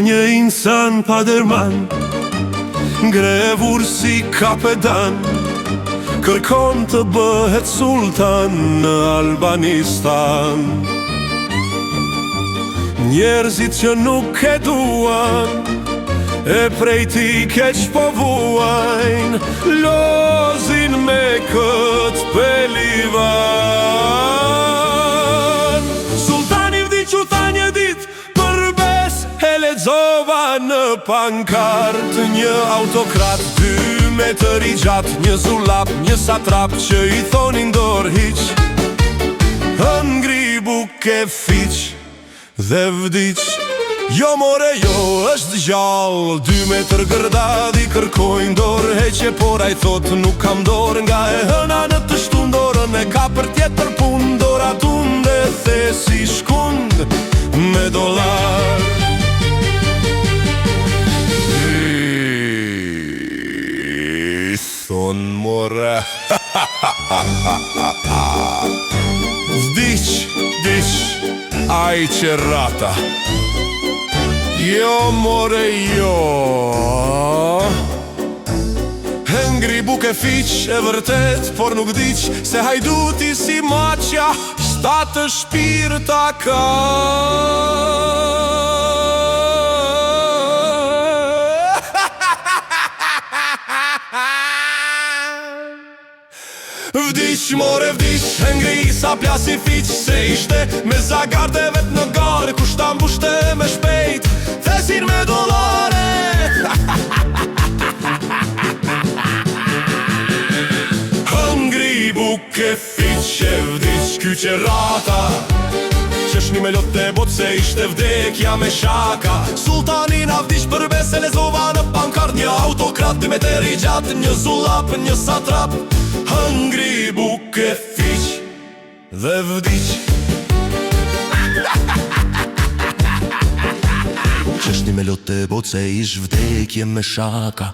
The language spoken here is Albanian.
Një insan pa dërman, grevur si kapedan, kërkon të bëhet sultan në Albanistan. Njerëzit që nuk e duan, e prej ti keq po vuajn, lozin me kët pelivan. Sultani vdiq u tha një dit, përbes e lexova në pankart. Një autokrat, 2 metër i gjatë, një zullap, një satrap që i thonin dorë hiq. Ngri buke fiq dhe vdiq. Jo more jo, është gjallë, 2 metër gërdadi kërkojnë dorë heqje, por ai thot nuk kam dorë, nga e hëna në të shtun dorën e ka për tjetër pun. Dora tunde the si shkund me dollar. Thon more Vdiq, diq, aj që rata. Jo more jo, ngri buke fiq e vërtet, por nuk diq se hajduti si maqja 7 shpirta ka. Vdiq more vdiq, ngri sa plasi fiq, se ishte me zagarde vet në gare, kush ta mbushte me shpejt thesin me dollare. Ngri buke fiq e vdiq ky qerata, qeshni me lote bot se ishte vdekja me shaka. Sultani na vdiq përbes e lexova në pankart, një autokrat, 2 metër i gjatë, një zullap, një satrap. Ngri buke fiq dhe vdiq. Qeshni me lote bot se ish vdekje me shaka.